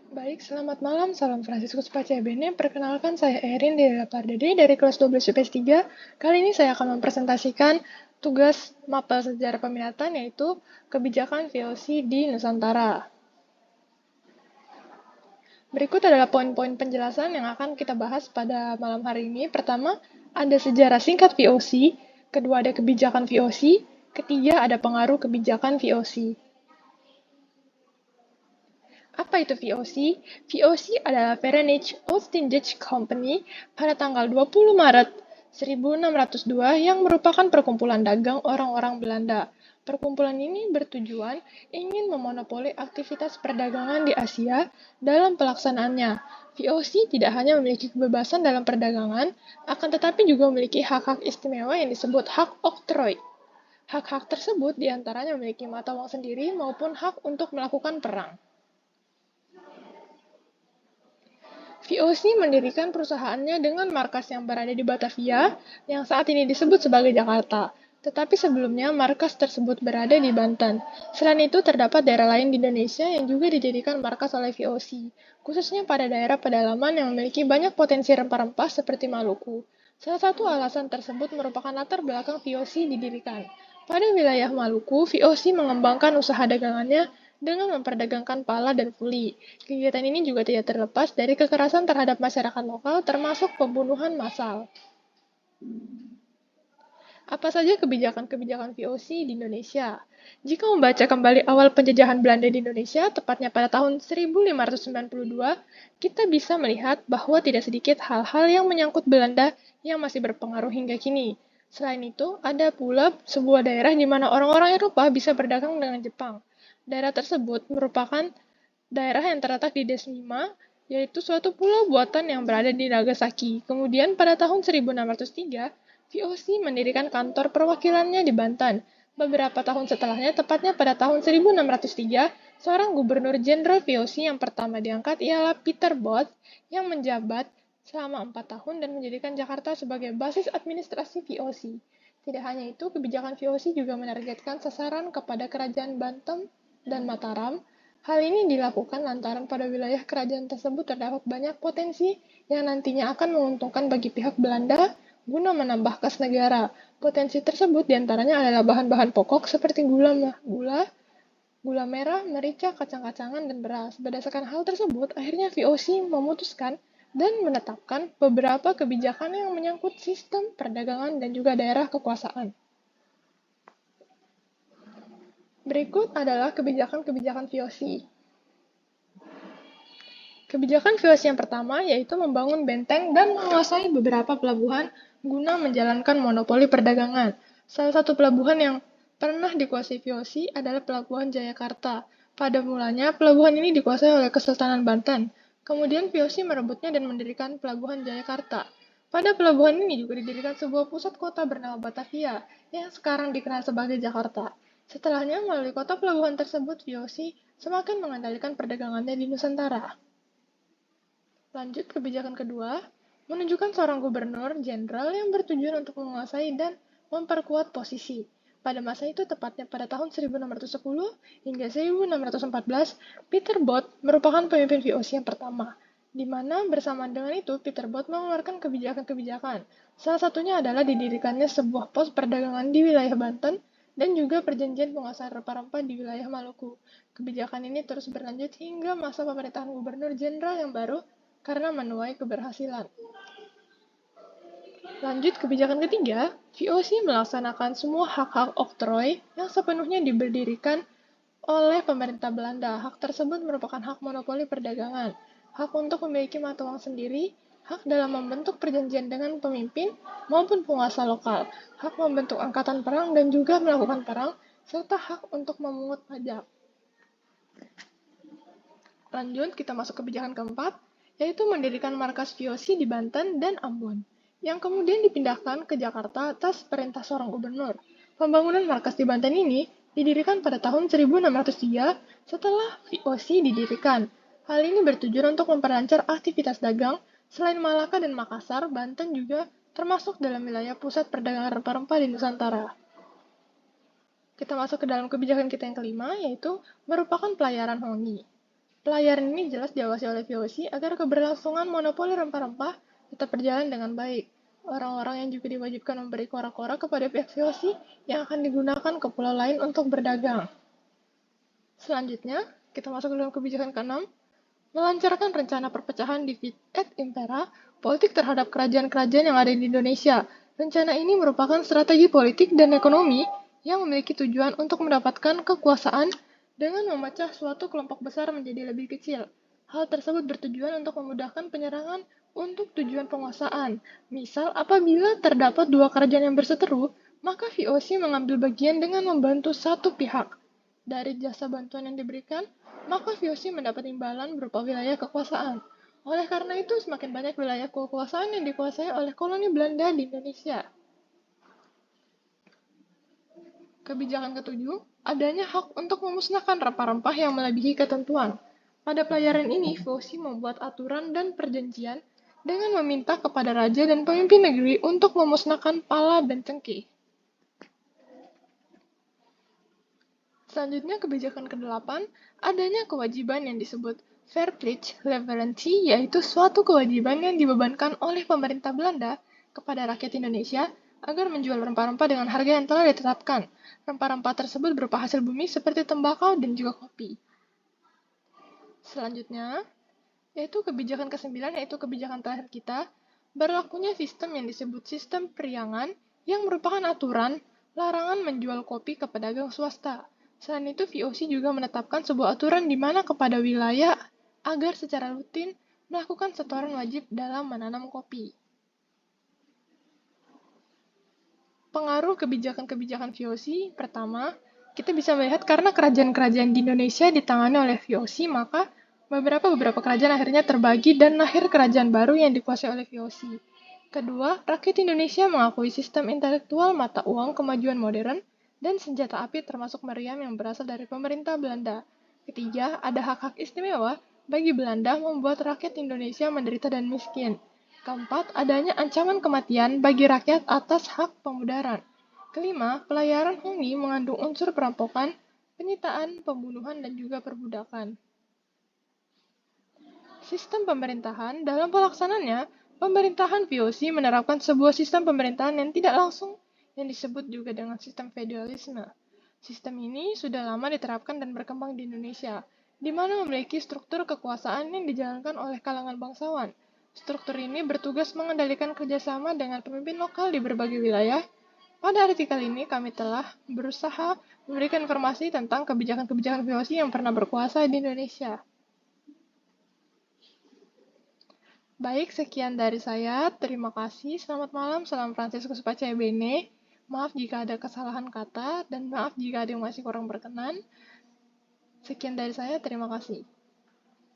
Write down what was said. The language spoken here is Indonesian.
Baik, selamat malam, salam Fransiskus Pacebene. Perkenalkan, saya Erin Delia Pardede dari kelas 12 IPS 3. Kali ini saya akan mempresentasikan tugas mapel sejarah peminatan, yaitu kebijakan VOC di Nusantara. Berikut adalah poin-poin penjelasan yang akan kita bahas pada malam hari ini. Pertama, ada sejarah singkat VOC. Kedua, ada kebijakan VOC. Ketiga, ada pengaruh kebijakan VOC. Apa itu VOC? VOC adalah Verenigd Oost-Indisch Company pada tanggal 20 Maret 1602 yang merupakan perkumpulan dagang orang-orang Belanda. Perkumpulan ini bertujuan ingin memonopoli aktivitas perdagangan di Asia dalam pelaksanaannya. VOC tidak hanya memiliki kebebasan dalam perdagangan, akan tetapi juga memiliki hak-hak istimewa yang disebut hak oktroi. Hak-hak tersebut diantaranya memiliki mata uang sendiri maupun hak untuk melakukan perang. VOC mendirikan perusahaannya dengan markas yang berada di Batavia, yang saat ini disebut sebagai Jakarta. Tetapi sebelumnya markas tersebut berada di Banten. Selain itu, terdapat daerah lain di Indonesia yang juga dijadikan markas oleh VOC, khususnya pada daerah pedalaman yang memiliki banyak potensi rempah-rempah seperti Maluku. Salah satu alasan tersebut merupakan latar belakang VOC didirikan. Pada wilayah Maluku, VOC mengembangkan usaha dagangannya dengan memperdagangkan pala dan fuli. Kegiatan ini juga tidak terlepas dari kekerasan terhadap masyarakat lokal, termasuk pembunuhan massal. Apa saja kebijakan-kebijakan VOC di Indonesia? Jika membaca kembali awal penjajahan Belanda di Indonesia, tepatnya pada tahun 1592, kita bisa melihat bahwa tidak sedikit hal-hal yang menyangkut Belanda yang masih berpengaruh hingga kini. Selain itu, ada pula sebuah daerah di mana orang-orang Eropa bisa berdagang dengan Jepang. Daerah tersebut merupakan daerah yang terletak di Desnima, yaitu suatu pulau buatan yang berada di Nagasaki. Kemudian pada tahun 1603, VOC mendirikan kantor perwakilannya di Banten. Beberapa tahun setelahnya, tepatnya pada tahun 1603, seorang gubernur jenderal VOC yang pertama diangkat ialah Peter Both, yang menjabat selama 4 tahun dan menjadikan Jakarta sebagai basis administrasi VOC. Tidak hanya itu, kebijakan VOC juga menargetkan sasaran kepada kerajaan Banten dan Mataram. Hal ini dilakukan lantaran pada wilayah kerajaan tersebut terdapat banyak potensi yang nantinya akan menguntungkan bagi pihak Belanda guna menambah kas negara. Potensi tersebut diantaranya adalah bahan-bahan pokok seperti gula merah, merica, kacang-kacangan, dan beras. Berdasarkan hal tersebut, akhirnya VOC memutuskan dan menetapkan beberapa kebijakan yang menyangkut sistem perdagangan dan juga daerah kekuasaan. Berikut adalah kebijakan-kebijakan VOC. Kebijakan VOC yang pertama yaitu membangun benteng dan menguasai beberapa pelabuhan guna menjalankan monopoli perdagangan. Salah satu pelabuhan yang pernah dikuasai VOC adalah Pelabuhan Jayakarta. Pada mulanya, pelabuhan ini dikuasai oleh Kesultanan Banten. Kemudian VOC merebutnya dan mendirikan Pelabuhan Jayakarta. Pada pelabuhan ini juga didirikan sebuah pusat kota bernama Batavia, yang sekarang dikenal sebagai Jakarta. Setelahnya, melalui kota pelabuhan tersebut, VOC semakin mengendalikan perdagangannya di Nusantara. Lanjut kebijakan kedua, menunjukkan seorang gubernur jenderal yang bertujuan untuk menguasai dan memperkuat posisi. Pada masa itu, tepatnya pada tahun 1610 hingga 1614, Peter Both merupakan pemimpin VOC yang pertama, di mana bersamaan dengan itu Peter Both mengeluarkan kebijakan-kebijakan. Salah satunya adalah didirikannya sebuah pos perdagangan di wilayah Banten dan juga perjanjian penguasaan rempah-rempah di wilayah Maluku. Kebijakan ini terus berlanjut hingga masa pemerintahan gubernur jenderal yang baru karena menuai keberhasilan. Lanjut kebijakan ketiga, VOC melaksanakan semua hak-hak oktroi yang sepenuhnya diberdirikan oleh pemerintah Belanda. Hak tersebut merupakan hak monopoli perdagangan, hak untuk memiliki mata uang sendiri, hak dalam membentuk perjanjian dengan pemimpin maupun penguasa lokal, hak membentuk angkatan perang dan juga melakukan perang, serta hak untuk memungut pajak. Lanjut, kita masuk kebijakan keempat, yaitu mendirikan markas VOC di Banten dan Ambon, yang kemudian dipindahkan ke Jakarta atas perintah seorang gubernur. Pembangunan markas di Banten ini didirikan pada tahun 1603 setelah VOC didirikan. Hal ini bertujuan untuk memperlancar aktivitas dagang. Selain Malaka dan Makassar, Banten juga termasuk dalam wilayah pusat perdagangan rempah-rempah di Nusantara. Kita masuk ke dalam kebijakan kita yang kelima, yaitu merupakan pelayaran hongi. Pelayaran ini jelas diawasi oleh VOC agar keberlangsungan monopoli rempah-rempah tetap berjalan dengan baik. Orang-orang yang juga diwajibkan memberi kora-kora kepada pihak VOC yang akan digunakan ke pulau lain untuk berdagang. Selanjutnya, kita masuk ke dalam kebijakan ke-6, melancarkan rencana perpecahan divide et impera, politik terhadap kerajaan-kerajaan yang ada di Indonesia. Rencana ini merupakan strategi politik dan ekonomi yang memiliki tujuan untuk mendapatkan kekuasaan dengan memecah suatu kelompok besar menjadi lebih kecil. Hal tersebut bertujuan untuk memudahkan penyerangan untuk tujuan penguasaan. Misal, apabila terdapat dua kerajaan yang berseteru, maka VOC mengambil bagian dengan membantu satu pihak. Dari jasa bantuan yang diberikan, maka VOC mendapat imbalan berupa wilayah kekuasaan. Oleh karena itu, semakin banyak wilayah kekuasaan yang dikuasai oleh koloni Belanda di Indonesia. Kebijakan ketujuh, adanya hak untuk memusnahkan rempah-rempah yang melebihi ketentuan. Pada pelayaran ini, VOC membuat aturan dan perjanjian dengan meminta kepada raja dan pemimpin negeri untuk memusnahkan pala dan cengkeh. Selanjutnya, kebijakan ke-8, adanya kewajiban yang disebut Verplicht Leverantie, yaitu suatu kewajiban yang dibebankan oleh pemerintah Belanda kepada rakyat Indonesia agar menjual rempah-rempah dengan harga yang telah ditetapkan. Rempah-rempah tersebut berupa hasil bumi seperti tembakau dan juga kopi. Selanjutnya, yaitu kebijakan ke-9, yaitu kebijakan terakhir kita, berlakunya sistem yang disebut sistem periangan, yang merupakan aturan larangan menjual kopi ke pedagang swasta. Selain itu, VOC juga menetapkan sebuah aturan di mana kepada wilayah agar secara rutin melakukan setoran wajib dalam menanam kopi. Pengaruh kebijakan-kebijakan VOC, pertama, kita bisa melihat karena kerajaan-kerajaan di Indonesia ditangani oleh VOC, maka beberapa kerajaan akhirnya terbagi dan lahir kerajaan baru yang dikuasai oleh VOC. Kedua, rakyat Indonesia mengakui sistem intelektual mata uang kemajuan modern dan senjata api termasuk meriam yang berasal dari pemerintah Belanda. Ketiga, ada hak-hak istimewa bagi Belanda membuat rakyat Indonesia menderita dan miskin. Keempat, adanya ancaman kematian bagi rakyat atas hak pemudaran. Kelima, pelayaran hongi mengandung unsur perampokan, penyitaan, pembunuhan, dan juga perbudakan. Sistem pemerintahan, dalam pelaksanaannya, pemerintahan VOC menerapkan sebuah sistem pemerintahan yang tidak langsung yang disebut juga dengan sistem feudalisme. Sistem ini sudah lama diterapkan dan berkembang di Indonesia, di mana memiliki struktur kekuasaan yang dijalankan oleh kalangan bangsawan. Struktur ini bertugas mengendalikan kerjasama dengan pemimpin lokal di berbagai wilayah. Pada artikel ini, kami telah berusaha memberikan informasi tentang kebijakan-kebijakan VOC yang pernah berkuasa di Indonesia. Baik, sekian dari saya. Terima kasih. Selamat malam. Salam Fransiskus Pacae Bene. Maaf jika ada kesalahan kata, dan maaf jika ada yang masih kurang berkenan. Sekian dari saya. Terima kasih.